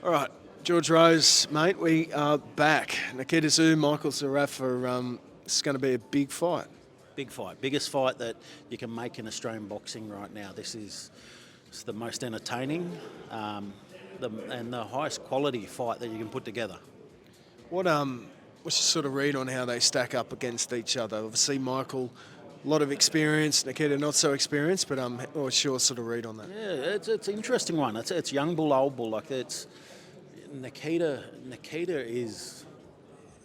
All right, George Rose, mate, we are back. Nikita Tszyu, Michael Zerafa, it's going to be a big fight. Big fight, biggest fight that you can make in Australian boxing right now. It's the most entertaining and the highest quality fight that you can put together. What's your sort of read on how they stack up against each other? Obviously, Michael, a lot of experience, Nikita not so experienced, but what's your sort of read on that? Yeah, it's an interesting one. It's young bull, old bull. Like Nikita is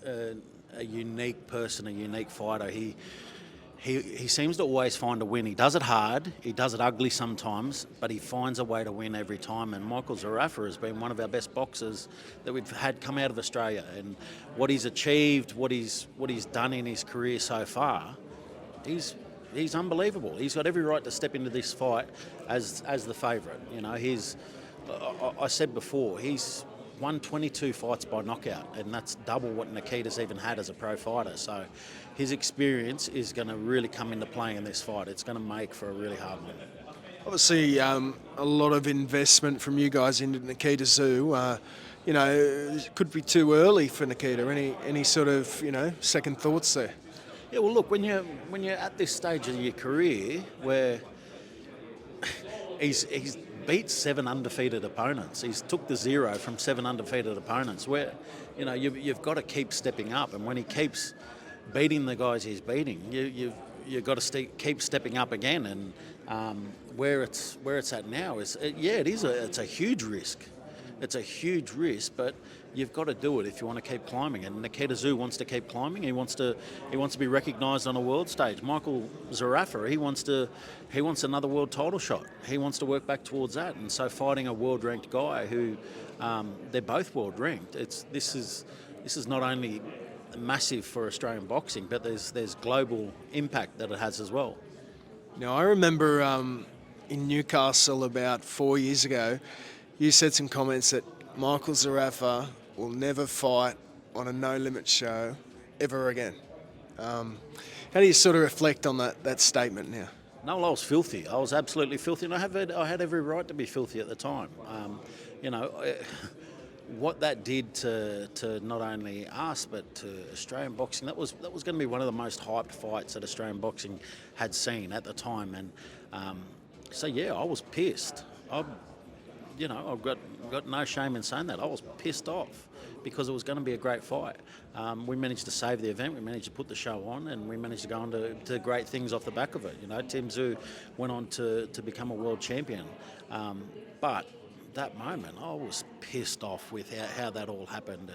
a unique person, a unique fighter. He seems to always find a win. He does it hard, he does it ugly sometimes, but he finds a way to win every time. And Michael Zerafa has been one of our best boxers that we've had come out of Australia. And what he's achieved, what he's done in his career so far, he's unbelievable. He's got every right to step into this fight as the favourite. You know, I said before, he's won 22 fights by knockout, and that's double what Nikita's even had as a pro fighter. So his experience is going to really come into play in this fight. It's going to make for a really hard one. Obviously, a lot of investment from you guys into Nikita Tszyu. It could be too early for Nikita. Any sort of second thoughts there? Yeah, well, look, when you're at this stage of your career where he's beat 7 undefeated opponents. He's took the 0 from 7 undefeated opponents. Where, you've got to keep stepping up, and when he keeps beating the guys he's beating, you've got to keep stepping up again. And where it's at now it's a huge risk. It's a huge risk, but you've got to do it if you want to keep climbing. And Nikita Tszyu wants to keep climbing. He wants to be recognised on a world stage. Michael Zerafa, he wants another world title shot. He wants to work back towards that. And so fighting a world ranked guy who they're both world ranked. This is not only massive for Australian boxing, but there's global impact that it has as well. I remember in Newcastle about 4 years ago, you said some comments that Michael Zerafa will never fight on a no-limit show ever again. How do you sort of reflect on that statement now? No, I was filthy. I was absolutely filthy, and I had every right to be filthy at the time. What that did to not only us but to Australian boxing, that was going to be one of the most hyped fights that Australian boxing had seen at the time. And I was pissed. I've got no shame in saying that. I was pissed off because it was going to be a great fight. We managed to save the event, we managed to put the show on, and we managed to go on to great things off the back of it. Tszyu went on to become a world champion. But that moment, I was pissed off with how that all happened.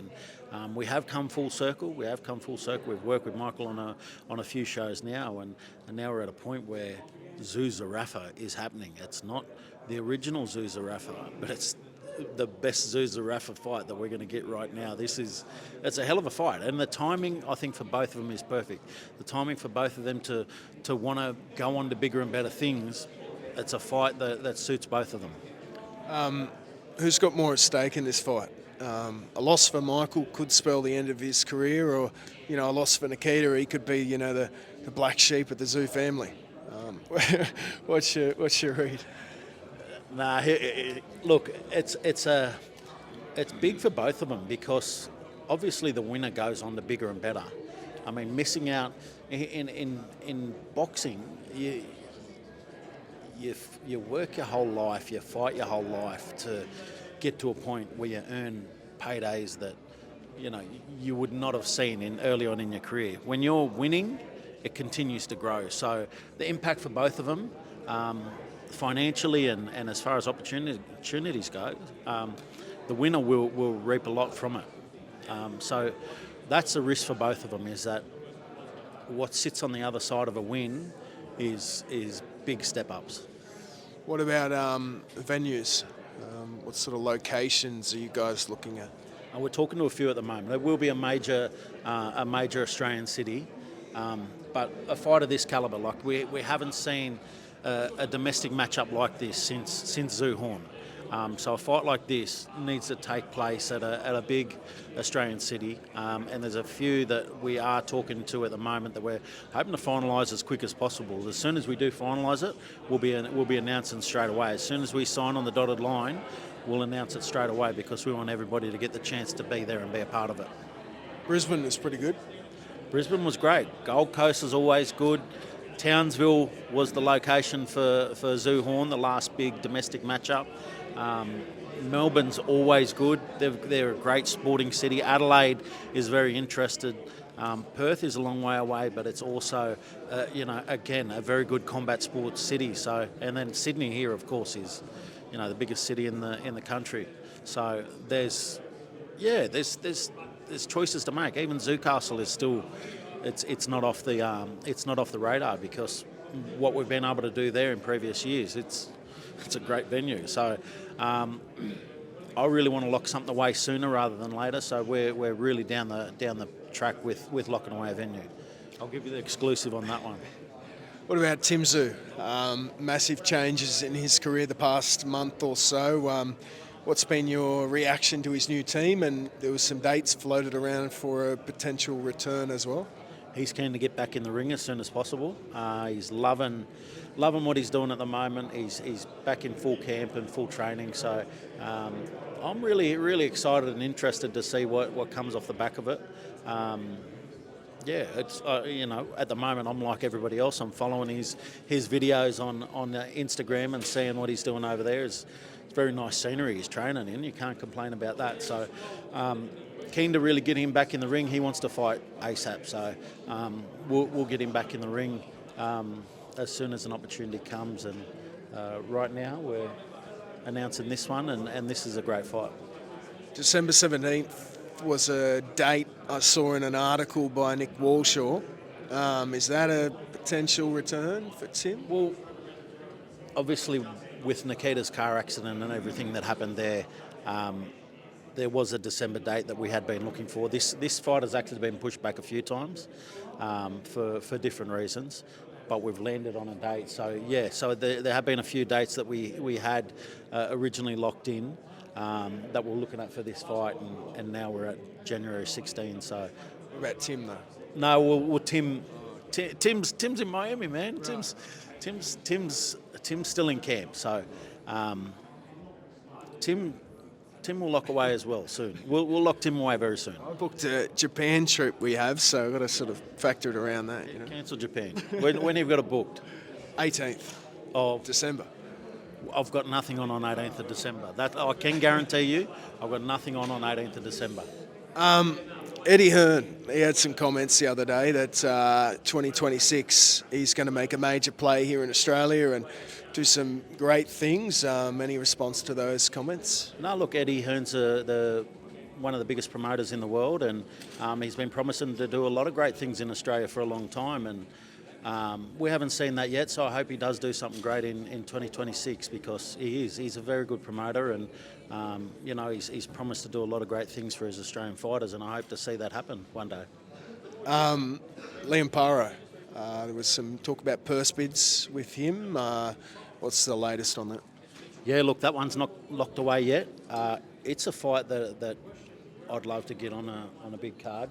And we have come full circle. We've worked with Michael on a few shows now, and now we're at a point where Tszyu Zerafa is happening. It's not the original Tszyu Zerafa, but it's the best Tszyu Zerafa fight that we're going to get right now. It's a hell of a fight, and the timing, I think, for both of them is perfect. The timing for both of them to want to go on to bigger and better things, it's a fight that suits both of them. Who's got more at stake in this fight? A loss for Michael could spell the end of his career, or a loss for Nikita, he could be the black sheep of the Tszyu family. What's your read? Nah, look, it's big for both of them because obviously the winner goes on to bigger and better. I mean, missing out in boxing, you work your whole life, you fight your whole life to get to a point where you earn paydays that you would not have seen early on in your career. When you're winning, it continues to grow. So the impact for both of them, financially and as far as opportunities go, the winner will reap a lot from it. So that's the risk for both of them, is that what sits on the other side of a win is big step-ups. What about venues? What sort of locations are you guys looking at? We're talking to a few at the moment. There will be a major Australian city, but a fight of this calibre, like we haven't seen a domestic matchup like this since Hearn. So a fight like this needs to take place at a big Australian city, and there's a few that we are talking to at the moment that we're hoping to finalise as quick as possible. As soon as we do finalise it, we'll be announcing straight away. As soon as we sign on the dotted line, we'll announce it straight away because we want everybody to get the chance to be there and be a part of it. Brisbane was pretty good. Brisbane was great. Gold Coast is always good. Townsville was the location for Tszyu Hearn, the last big domestic matchup. Melbourne's always good. They're a great sporting city. Adelaide is very interested. Perth is a long way away, but it's also, again, a very good combat sports city. So, and then Sydney here, of course, is, the biggest city in the country. So there's choices to make. Even Newcastle is still, it's not off the radar because what we've been able to do there in previous years, it's a great venue. So I really want to lock something away sooner rather than later. So we're really down the track with locking away a venue. I'll give you the exclusive on that one. What about Tszyu? Massive changes in his career the past month or so. What's been your reaction to his new team? And there was some dates floated around for a potential return as well. He's keen to get back in the ring as soon as possible. He's loving what he's doing at the moment. He's back in full camp and full training. So I'm really, really excited and interested to see what comes off the back of it. It's at the moment I'm like everybody else. I'm following his videos on Instagram and seeing what he's doing over there. It's very nice scenery he's training in. You can't complain about that. So keen to really get him back in the ring. He wants to fight ASAP. So we'll get him back in the ring as soon as an opportunity comes. And right now we're announcing this one, and this is a great fight. December 17th was a date I saw in an article by Nick Walshaw. Is that a potential return for Tim? Well, obviously with Nikita's car accident and everything that happened there, there was a December date that we had been looking for. This fight has actually been pushed back a few times for different reasons, but we've landed on a date. So there have been a few dates that we had originally locked in that we're looking at for this fight, and now we're at January 16. So what about Tim though? No, well Tim's in Miami, man. Right. Tim's still in camp. So Tim will lock away as well soon. We'll lock Tim away very soon. I booked a Japan trip we have, so I've got to sort of factor it around that. Cancel Japan. when have you got it booked? 18th of December. I've got nothing on 18th of December. That I can guarantee you. I've got nothing on 18th of December. Eddie Hearn, he had some comments the other day that 2026 he's going to make a major play here in Australia and do some great things. Any response to those comments? No, look, Eddie Hearn's one of the biggest promoters in the world, and he's been promising to do a lot of great things in Australia for a long time, and we haven't seen that yet, so I hope he does do something great in 2026 because he's a very good promoter, and he's promised to do a lot of great things for his Australian fighters, and I hope to see that happen one day. Liam Paro, there was some talk about purse bids with him. What's the latest on that? Yeah, look, that one's not locked away yet. It's a fight that I'd love to get on a big card.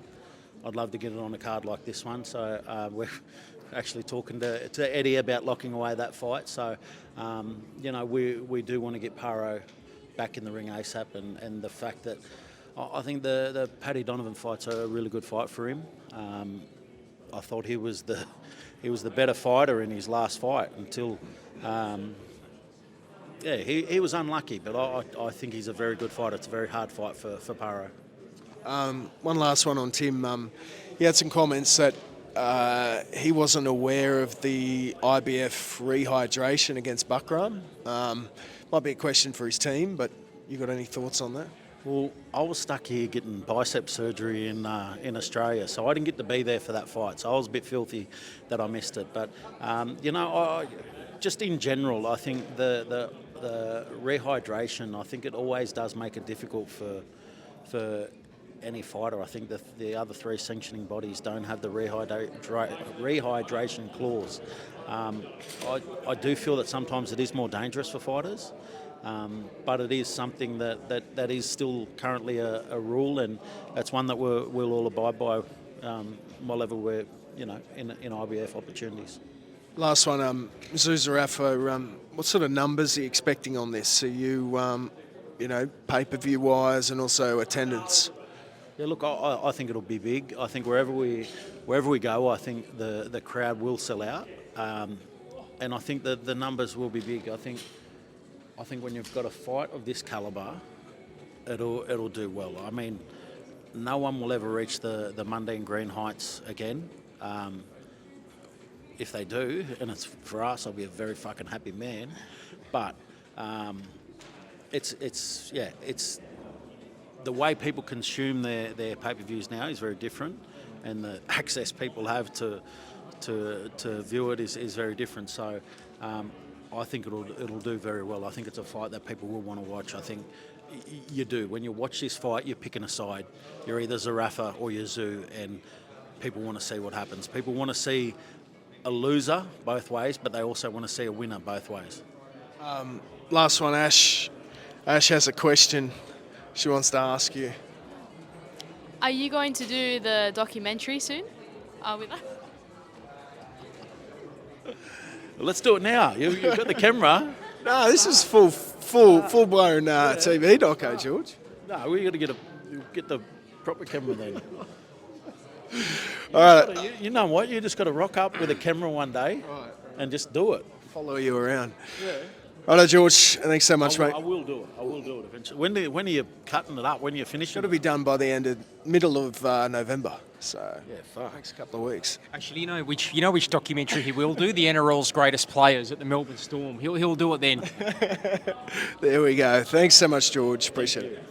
I'd love to get it on a card like this one. So we're actually talking to Eddie about locking away that fight. So, we do want to get Paro back in the ring ASAP, and the fact that I think the Paddy Donovan fight's a really good fight for him. I thought he was the better fighter in his last fight until he was unlucky, but I think he's a very good fighter. It's a very hard fight for Paro. One last one on Tim. He had some comments that he wasn't aware of the IBF rehydration against Buckram. Might be a question for his team, but you got any thoughts on that? Well, I was stuck here getting bicep surgery in Australia, so I didn't get to be there for that fight. So I was a bit filthy that I missed it. But just in general, I think the rehydration, I think it always does make it difficult for any fighter. I think the other three sanctioning bodies don't have the rehydration clause. I do feel that sometimes it is more dangerous for fighters. But it is something that is still currently a rule, and it's one that we'll all abide by whatever we're in IBF opportunities. Last one, Zerafa, what sort of numbers are you expecting on this? Are you, pay-per-view wise and also attendance? Yeah, look, I think it'll be big. I think wherever we go, I think the crowd will sell out, and I think that the numbers will be big. I think when you've got a fight of this calibre, it'll do well. I mean, no one will ever reach the Mundine Green heights again. If they do, and it's for us, I'll be a very fucking happy man. But it's the way people consume their pay-per-views now is very different, and the access people have to view it is very different. So I think it'll do very well. I think it's a fight that people will want to watch. I think you do. When you watch this fight, you're picking a side. You're either Zerafa or you're Tszyu, and people want to see what happens. People want to see a loser both ways, but they also want to see a winner both ways. Last one, Ash. Ash has a question she wants to ask you. Are you going to do the documentary soon? With us? Well, let's do it now. You've got the camera. No, this is full blown TV doco, George. No, we got to get the proper camera then. All right. You know what? You just got to rock up with a camera one day and just do it. Follow you around. Yeah. Righto, George. Thanks so much, mate. I will do it eventually. When are you cutting it up? When are you finishing? Got to be done by the middle of November. So yeah, fuck. Next couple of weeks. Actually, you know which documentary he will do? The NRL's greatest players at the Melbourne Storm. He'll do it then. There we go. Thanks so much, George. Appreciate it.